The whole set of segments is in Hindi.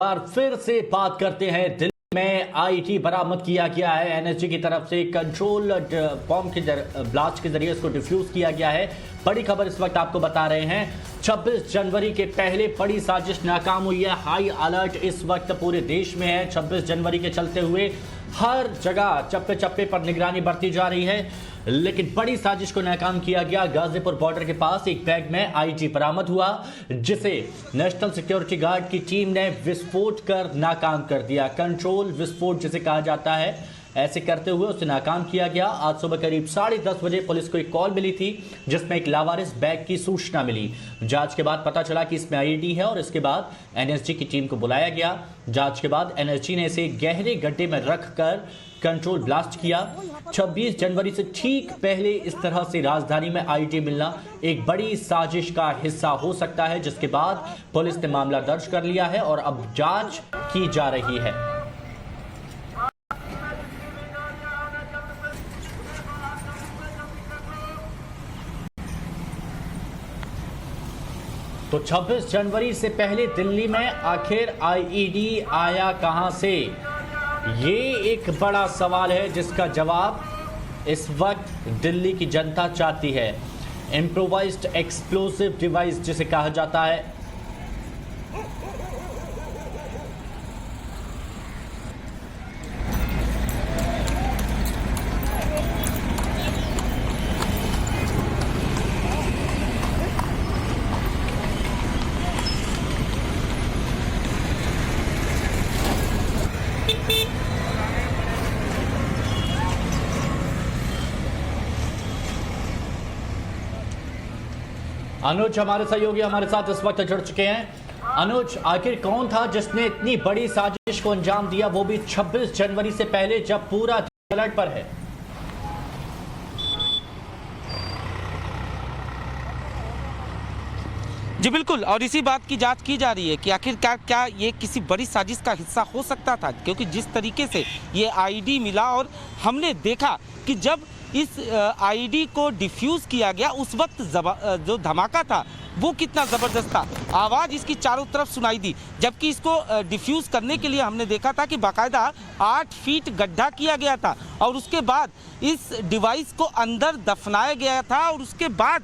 बार फिर से बात करते हैं। दिल्ली में आईटी बरामद किया गया है। एनएसजी की तरफ से कंट्रोल बॉम्ब के ब्लास्ट के जरिए इसको डिफ्यूज किया गया है। बड़ी खबर इस वक्त आपको बता रहे हैं। 26 जनवरी के पहले बड़ी साजिश नाकाम हुई है। हाई अलर्ट इस वक्त पूरे देश में है। 26 जनवरी के चलते हुए हर जगह चप्पे चप्पे पर निगरानी बरती जा रही है, लेकिन बड़ी साजिश को नाकाम किया गया। गाजीपुर बॉर्डर के पास एक बैग में आईटी बरामद हुआ, जिसे नेशनल सिक्योरिटी गार्ड की टीम ने विस्फोट कर नाकाम कर दिया। कंट्रोल विस्फोट जिसे कहा जाता है, ऐसे करते हुए उसे नाकाम किया गया। आज सुबह करीब 10:30 बजे पुलिस को एक कॉल मिली थी, जिसमें एक लावारिस बैग की सूचना मिली। जांच के बाद पता चला कि इसमें आईडी है और इसके बाद एनएसजी की टीम को बुलाया गया। जांच के बाद एनएसजी ने इसे गहरे गड्ढे में रखकर कंट्रोल ब्लास्ट किया। 26 जनवरी से ठीक पहले इस तरह से राजधानी में आईडी मिलना एक बड़ी साजिश का हिस्सा हो सकता है, जिसके बाद पुलिस ने मामला दर्ज कर लिया है और अब जांच की जा रही है। तो 26 जनवरी से पहले दिल्ली में आखिर आईईडी आया कहां से, ये एक बड़ा सवाल है जिसका जवाब इस वक्त दिल्ली की जनता चाहती है। इम्प्रोवाइज्ड एक्सप्लोसिव डिवाइस जिसे कहा जाता है, अनुज हमारे सहयोगी हमारे साथ इस वक्त जुड़ चुके हैं। अनुज, आखिर कौन था जिसने इतनी बड़ी साजिश को अंजाम दिया, वो भी 26 जनवरी से पहले जब पूरा अलर्ट पर है? जी बिल्कुल, और इसी बात की जांच की जा रही है कि आखिरकार क्या ये किसी बड़ी साजिश का हिस्सा हो सकता था, क्योंकि जिस तरीके से ये आईडी मिला और हमने देखा कि जब इस आईडी को डिफ्यूज़ किया गया उस वक्त जो धमाका था वो कितना ज़बरदस्त था। आवाज़ इसकी चारों तरफ सुनाई दी, जबकि इसको डिफ्यूज़ करने के लिए हमने देखा था कि बाकायदा 8 फीट गड्ढा किया गया था और उसके बाद इस डिवाइस को अंदर दफनाया गया था और उसके बाद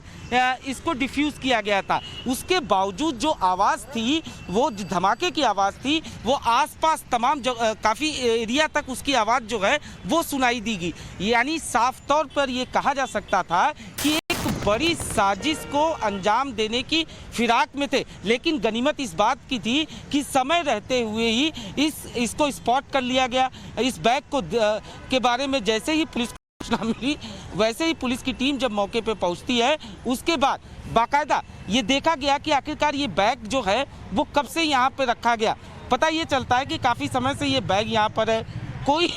इसको डिफ्यूज़ किया गया था। उसके बावजूद जो आवाज़ थी, वो धमाके की आवाज़ थी, वो आसपास तमाम काफ़ी एरिया तक उसकी आवाज़ जो है वो सुनाई दी गई। यानी साफ तौर पर ये कहा जा सकता था कि बड़ी साजिश को अंजाम देने की फिराक में थे, लेकिन गनीमत इस बात की थी कि समय रहते हुए ही इसको स्पॉट कर लिया गया। इस बैग को के बारे में जैसे ही पुलिस को सूचना मिली, वैसे ही पुलिस की टीम जब मौके पे पहुंचती है, उसके बाद बाकायदा ये देखा गया कि आखिरकार ये बैग जो है वो कब से यहाँ पे रखा गया। पता ये चलता है कि काफ़ी समय से ये बैग यहाँ पर है, कोई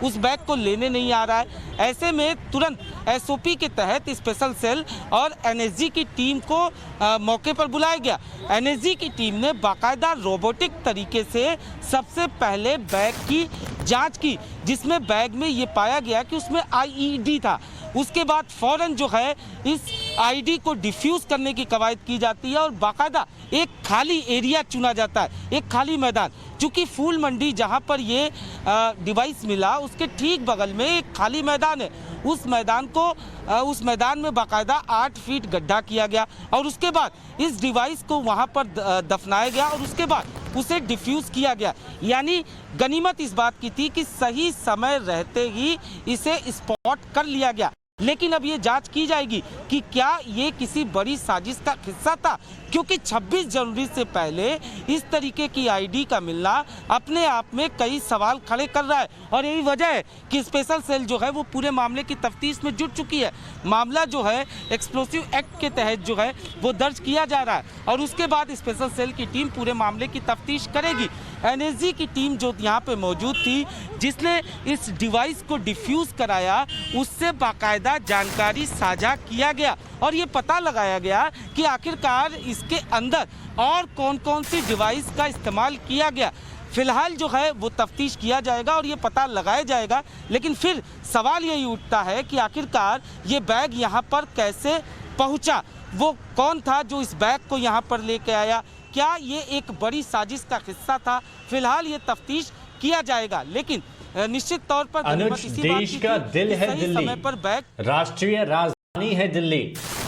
उस बैग को लेने नहीं आ रहा है। ऐसे में तुरंत एसओपी के तहत स्पेशल सेल और एनएसजी की टीम को मौके पर बुलाया गया। एनएसजी की टीम ने बाकायदा रोबोटिक तरीके से सबसे पहले बैग की जांच की, जिसमें बैग में ये पाया गया कि उसमें आईईडी था। उसके बाद फ़ौरन जो है इस आईडी को डिफ्यूज़ करने की कवायद की जाती है और बाकायदा एक खाली एरिया चुना जाता है, एक खाली मैदान। चूँकि फूल मंडी जहां पर ये डिवाइस मिला उसके ठीक बगल में एक खाली मैदान है। उस मैदान में बाकायदा 8 फीट गड्ढा किया गया और उसके बाद इस डिवाइस को वहां पर दफनाया गया और उसके बाद उसे डिफ्यूज़ किया गया। यानी गनीमत इस बात की थी कि सही समय रहते ही इसे स्पॉट कर लिया गया। लेकिन अब ये जांच की जाएगी कि क्या ये किसी बड़ी साजिश का हिस्सा था, क्योंकि 26 जनवरी से पहले इस तरीके की आईडी का मिलना अपने आप में कई सवाल खड़े कर रहा है और यही वजह है कि स्पेशल सेल जो है वो पूरे मामले की तफ्तीश में जुट चुकी है। मामला जो है एक्सप्लोसिव एक्ट के तहत जो है वो दर्ज किया जा रहा है और उसके बाद स्पेशल सेल की टीम पूरे मामले की तफ्तीश करेगी। एनएसजी की टीम जो यहाँ पे मौजूद थी, जिसने इस डिवाइस को डिफ्यूज़ कराया, उससे बाकायदा जानकारी साझा किया गया और ये पता लगाया गया कि आखिरकार इसके अंदर और कौन कौन सी डिवाइस का इस्तेमाल किया गया। फिलहाल जो है वो तफ्तीश किया जाएगा और ये पता लगाया जाएगा। लेकिन फिर सवाल यही उठता है कि आखिरकार ये बैग यहाँ पर कैसे पहुँचा, वो कौन था जो इस बैग को यहाँ पर लेके आया, क्या ये एक बड़ी साजिश का हिस्सा था। फिलहाल ये तफ्तीश किया जाएगा, लेकिन निश्चित तौर पर अनुज, देश का दिल है दिल्ली, समय पर बैग राष्ट्रीय राजधानी है दिल्ली।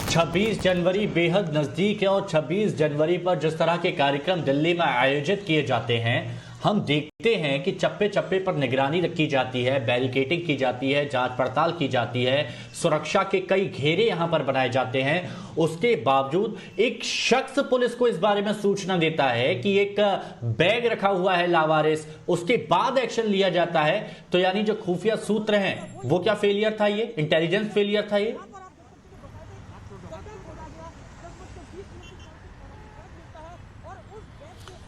26 जनवरी बेहद नजदीक है और 26 जनवरी पर जिस तरह के कार्यक्रम दिल्ली में आयोजित किए जाते हैं, हम देखते हैं कि चप्पे चप्पे पर निगरानी रखी जाती है, बैरिकेडिंग की जाती है, जांच पड़ताल की जाती है, सुरक्षा के कई घेरे यहां पर बनाए जाते हैं। उसके बावजूद एक शख्स पुलिस को इस बारे में सूचना देता है कि एक बैग रखा हुआ है लावारिस, उसके बाद एक्शन लिया जाता है। तो यानी जो खुफिया सूत्र हैं वो क्या फेलियर था, ये इंटेलिजेंस फेलियर था ये?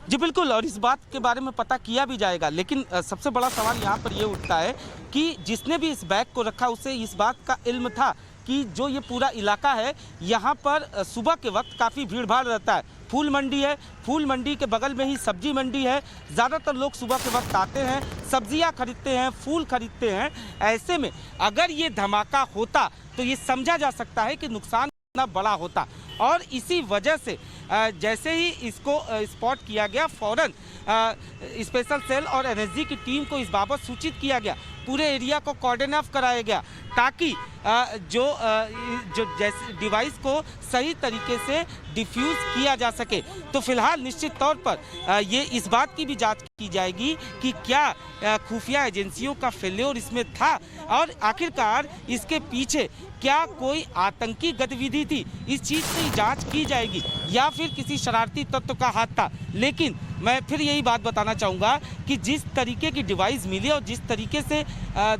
जी बिल्कुल, और इस बात के बारे में पता किया भी जाएगा। लेकिन सबसे बड़ा सवाल यहाँ पर ये उठता है कि जिसने भी इस बैग को रखा उसे इस बात का इल्म था कि जो ये पूरा इलाका है यहाँ पर सुबह के वक्त काफ़ी भीड़ भाड़ रहता है। फूल मंडी है, फूल मंडी के बगल में ही सब्जी मंडी है। ज़्यादातर लोग सुबह के वक्त आते हैं, सब्जियां खरीदते हैं, फूल खरीदते हैं। ऐसे में अगर ये धमाका होता तो ये समझा जा सकता है कि नुकसान इतना बड़ा होता। और इसी वजह से जैसे ही इसको स्पॉट किया गया, फौरन स्पेशल सेल और एनएसजी की टीम को इस बाबत सूचित किया गया। पूरे एरिया को कॉर्डन ऑफ कराया गया ताकि जो जैसे डिवाइस को सही तरीके से डिफ्यूज़ किया जा सके। तो फिलहाल निश्चित तौर पर ये इस बात की भी जांच की जाएगी कि क्या खुफिया एजेंसियों का फेल्योर इसमें था और आखिरकार इसके पीछे क्या कोई आतंकी गतिविधि थी। इस चीज़ की जांच की जाएगी या फिर किसी शरारती तत्व का हाथ था। लेकिन मैं फिर यही बात बताना चाहूँगा कि जिस तरीके की डिवाइस मिली और जिस तरीके से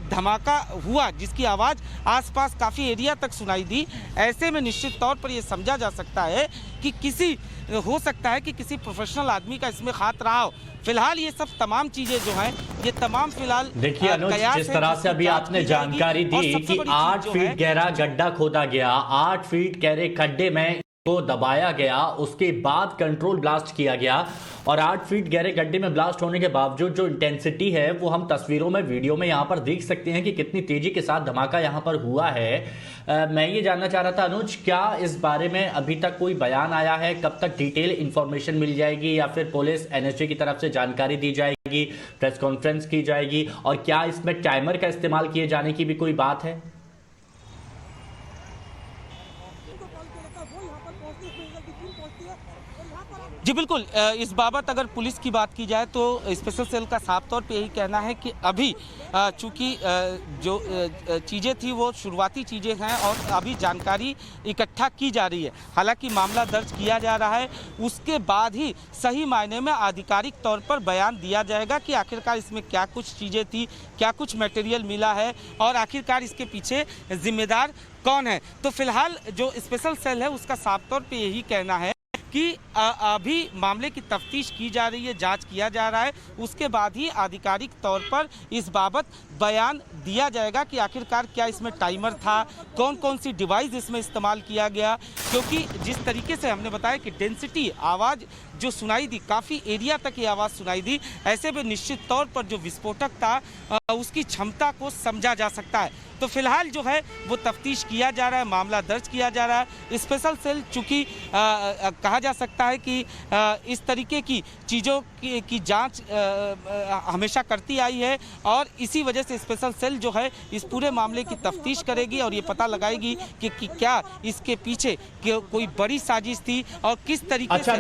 धमाका हुआ, जिसकी आवाज़ आसपास काफ़ी एरिया तक सुनाई दी, ऐसे में निश्चित तौर पर यह समझा जा सकता है कि हो सकता है कि किसी प्रोफेशनल आदमी का इसमें हाथ रहा हो। फिलहाल ये सब तमाम चीज़ें जो हैं, ये तमाम फिलहाल देखिए अनुज, जिस तरह से अभी आपने जानकारी दी कि 8 फीट गहरा गड्ढा खोदा गया, 8 फीट गहरे खड्डे में को दबाया गया, उसके बाद कंट्रोल ब्लास्ट किया गया और 8 फीट गहरे गड्ढे में ब्लास्ट होने के बावजूद जो इंटेंसिटी है वो हम तस्वीरों में, वीडियो में यहां पर देख सकते हैं कि कितनी तेजी के साथ धमाका यहां पर हुआ है। मैं ये जानना चाह रहा था अनुज, क्या इस बारे में अभी तक कोई बयान आया है? कब तक डिटेल इंफॉर्मेशन मिल जाएगी या फिर पुलिस एनएसजी की तरफ से जानकारी दी जाएगी, प्रेस कॉन्फ्रेंस की जाएगी? और क्या इसमें टाइमर का इस्तेमाल किए जाने की भी कोई बात है? जी बिल्कुल, इस बाबत अगर पुलिस की बात की जाए तो स्पेशल सेल का साफ तौर पे यही कहना है कि अभी चूंकि जो चीज़ें थी वो शुरुआती चीज़ें हैं और अभी जानकारी इकट्ठा की जा रही है। हालांकि मामला दर्ज किया जा रहा है, उसके बाद ही सही मायने में आधिकारिक तौर पर बयान दिया जाएगा कि आखिरकार इसमें क्या कुछ चीज़ें थी, क्या कुछ मटेरियल मिला है और आखिरकार इसके पीछे जिम्मेदार कौन है। तो फिलहाल जो स्पेशल सेल है उसका साफ तौर पर यही कहना है कि अभी मामले की तफ्तीश की जा रही है, जांच किया जा रहा है, उसके बाद ही आधिकारिक तौर पर इस बाबत बयान दिया जाएगा कि आखिरकार क्या इसमें टाइमर था, कौन कौन सी डिवाइस इसमें इस्तेमाल किया गया। क्योंकि जिस तरीके से हमने बताया कि डेंसिटी आवाज़ जो सुनाई दी, काफ़ी एरिया तक ये आवाज़ सुनाई दी, ऐसे में निश्चित तौर पर जो विस्फोटक था उसकी क्षमता को समझा जा सकता है। तो फिलहाल जो है वो तफ्तीश किया जा रहा है, मामला दर्ज किया जा रहा है। स्पेशल सेल चूँकि कहा जा सकता है कि इस तरीके की चीज़ों की जांच हमेशा करती आई है और इसी वजह से स्पेशल सेल जो है इस पूरे मामले की तफ्तीश करेगी और ये पता लगाएगी कि क्या इसके पीछे कोई बड़ी साजिश थी और किस तरीके से